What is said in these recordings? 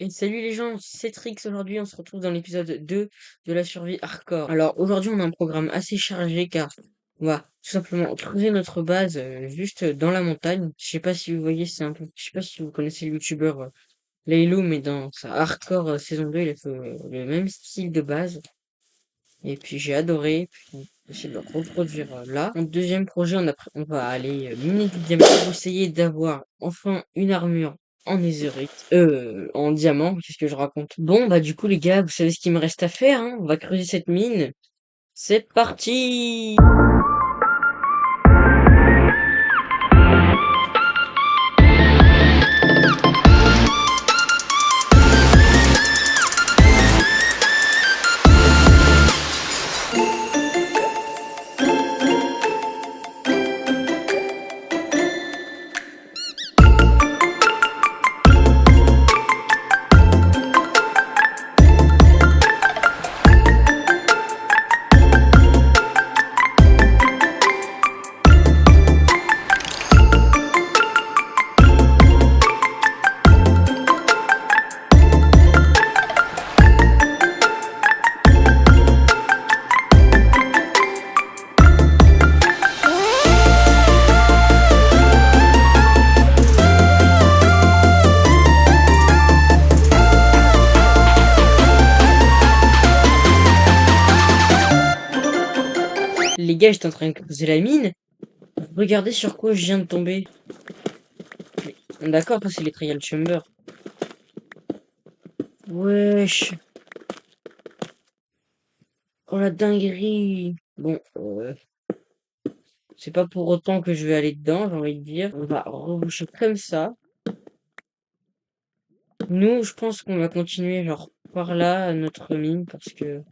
Et salut les gens, c'est Trix. Aujourd'hui, on se retrouve dans l'épisode 2 de la survie hardcore. Alors aujourd'hui, on a un programme assez chargé car on va tout simplement creuser notre base juste dans la montagne. Je sais pas si vous voyez, je sais pas si vous connaissez le youtubeur Laylo, mais dans sa hardcore saison 2, il a fait le même style de base. Et puis j'ai adoré, puis on va essayer de le reproduire là. En deuxième projet, on va aller miner du diamant pour essayer d'avoir enfin une armure en netherite, en diamant, qu'est-ce que je raconte? Bon, bah du coup les gars, vous savez ce qu'il me reste à faire, hein? On va creuser cette mine. C'est parti! Les gars, j'étais en train de creuser la mine. Regardez sur quoi je viens de tomber. D'accord, ça c'est les trial chamber. Wesh. Oh la dinguerie. Bon, c'est pas pour autant que je vais aller dedans, j'ai envie de dire. On va reboucher comme ça. Nous, je pense qu'on va continuer genre par là, notre mine, parce que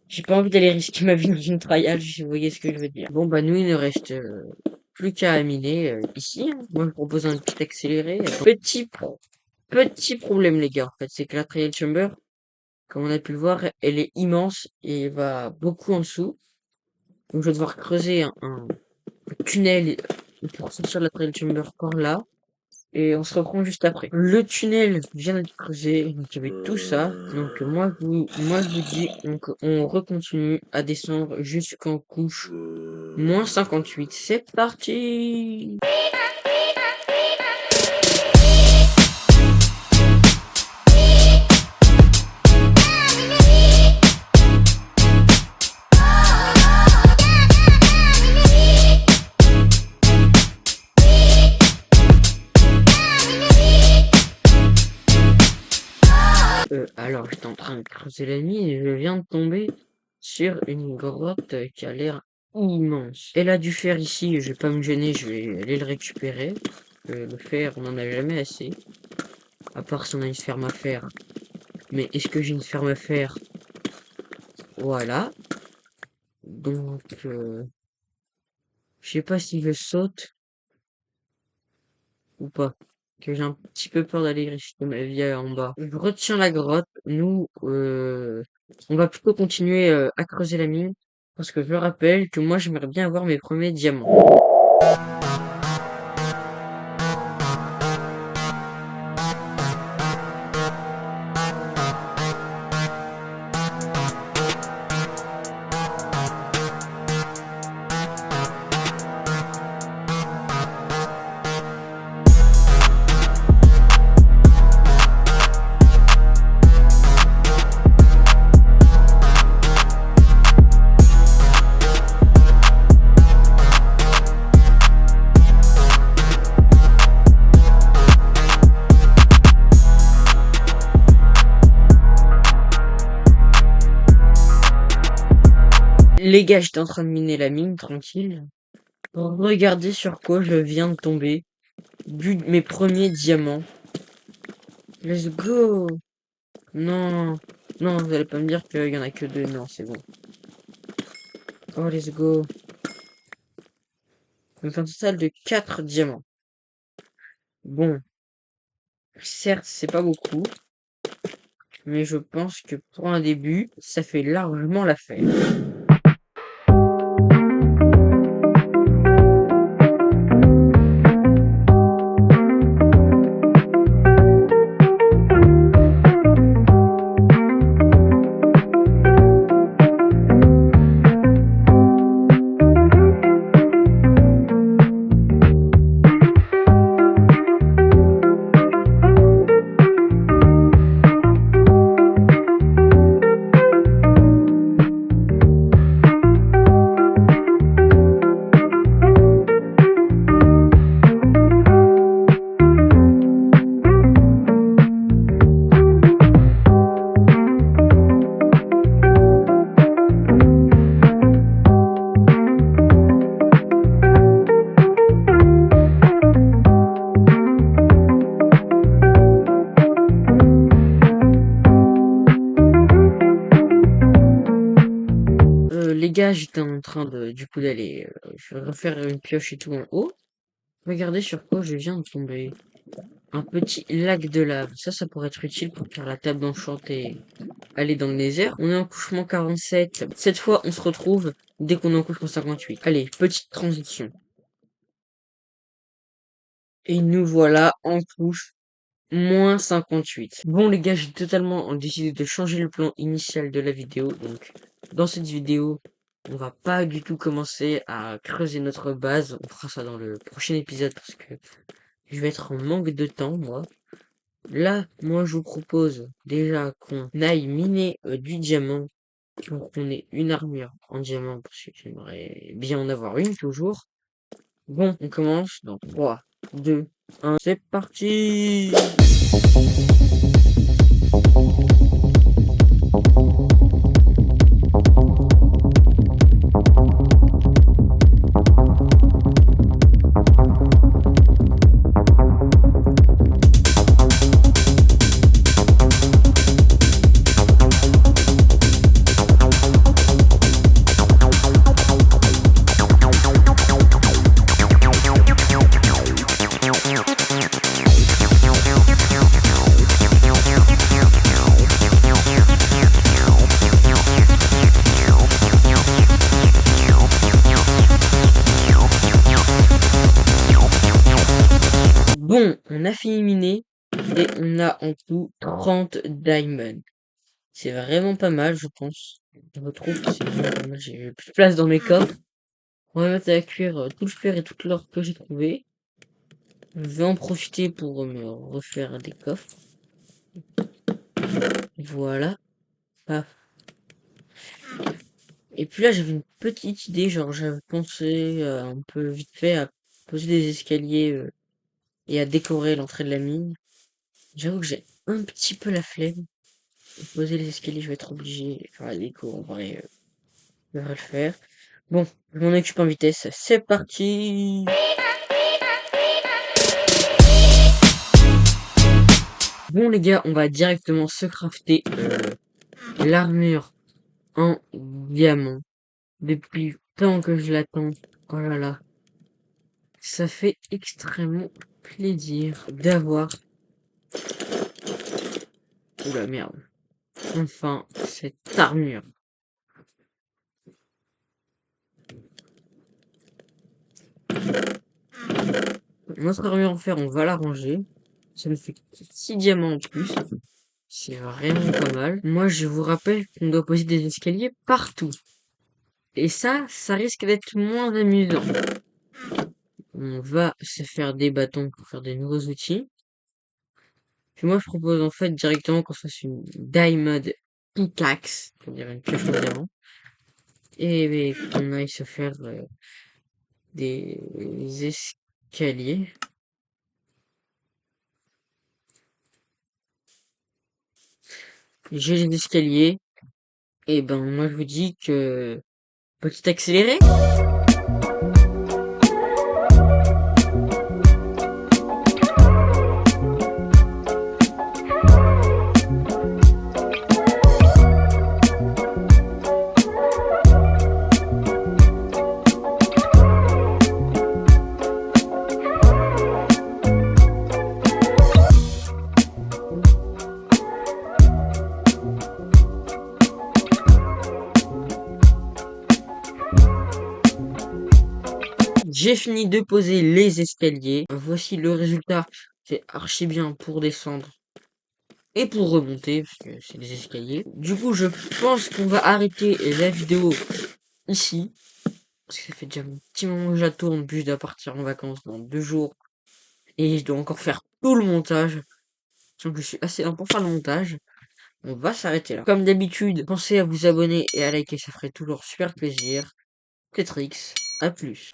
j'ai pas envie d'aller risquer ma vie dans une trial, si vous voyez ce que je veux dire. Bon, bah nous, il ne reste plus qu'à miner ici, hein. Moi, je propose un petit accéléré. Petit problème, les gars, en fait, c'est que la trial chamber, comme on a pu le voir, elle est immense et va beaucoup en dessous. Donc, je vais devoir creuser un tunnel pour sortir de la trail chamber par là. Et on se reprend juste après. Le tunnel vient d'être creusé, donc il y avait tout ça. Donc moi je vous dis, donc on recontinue à descendre jusqu'en couche moins 58. C'est parti! Alors, j'étais en train de creuser la mine et je viens de tomber sur une grotte qui a l'air immense. Elle a du fer ici, je vais pas me gêner, je vais aller le récupérer. Le fer, on en a jamais assez. À part si on a une ferme à faire. Mais est-ce que j'ai une ferme à faire? Voilà. Donc, je sais pas si je saute ou pas. Que j'ai un petit peu peur d'aller risquer ma vie en bas. Je retiens la grotte. Nous, on va plutôt continuer à creuser la mine. Parce que je rappelle que moi, j'aimerais bien avoir mes premiers diamants. Les gars, j'étais en train de miner la mine, tranquille. Regardez sur quoi je viens de tomber. Mes premiers diamants. Let's go! Non, non, vous allez pas me dire qu'il y en a que deux. Non, c'est bon. Oh, let's go. Donc un total de 4 diamants. Bon, certes, c'est pas beaucoup. Mais je pense que pour un début, ça fait largement l'affaire. gars, j'étais en train d'aller refaire une pioche et tout en haut. Regardez sur quoi je viens de tomber. Un petit lac de lave. Ça pourrait être utile pour faire la table d'enchanté. Aller dans le nether. On est en couchement 47. Cette fois, on se retrouve dès qu'on est en couchement 58. Allez, petite transition. Et nous voilà en couche moins 58. Bon les gars, j'ai totalement décidé de changer le plan initial de la vidéo. Donc, dans cette vidéo, on va pas du tout commencer à creuser notre base. On fera ça dans le prochain épisode parce que je vais être en manque de temps, moi. Là, moi, je vous propose déjà qu'on aille miner du diamant pour qu'on ait une armure en diamant parce que j'aimerais bien en avoir une toujours. Bon, on commence dans 3, 2, 1, c'est parti! Bon, on a fini miner et on a en tout 30 diamonds. C'est vraiment pas mal, je pense. Je retrouve que c'est vraiment pas mal. J'ai plus de place dans mes coffres. On va mettre à cuire tout le fer et toute l'or que j'ai trouvé. Je vais en profiter pour me refaire des coffres. Voilà. Paf. Et puis là, j'avais une petite idée, genre j'avais pensé un peu vite fait à poser des escaliers et à décorer l'entrée de la mine. J'avoue que j'ai un petit peu la flemme. Poser les escaliers, je vais être obligé de faire la déco, en vrai, je devrais le faire. Bon, je m'en occupe en vitesse, c'est parti! Bon les gars, on va directement se crafter l'armure en diamant. Depuis tant que je l'attends, oh là là, ça fait extrêmement plaisir d'avoir... Oula merde. Enfin, cette armure. Notre armure en fer, on va la ranger. Ça nous fait 6 diamants en plus. C'est vraiment pas mal. Moi, je vous rappelle qu'on doit poser des escaliers partout. Et ça risque d'être moins amusant. On va se faire des bâtons pour faire des nouveaux outils. Puis moi, je propose en fait directement qu'on fasse une diamond pickaxe, c'est-à-dire une pioche en diamant. Et qu'on aille se faire des escaliers. J'ai les escaliers. Et ben, moi, je vous dis que... Petit accéléré. J'ai fini de poser les escaliers. Voici le résultat. C'est archi bien pour descendre et pour remonter, parce que c'est des escaliers. Du coup, je pense qu'on va arrêter la vidéo ici. Parce que ça fait déjà un petit moment que je la tourne, puis je dois partir en vacances dans 2 jours. Et je dois encore faire tout le montage. Donc je suis assez lent pour faire le montage. On va s'arrêter là. Comme d'habitude, pensez à vous abonner et à liker, ça ferait toujours super plaisir. Tetrix, à plus.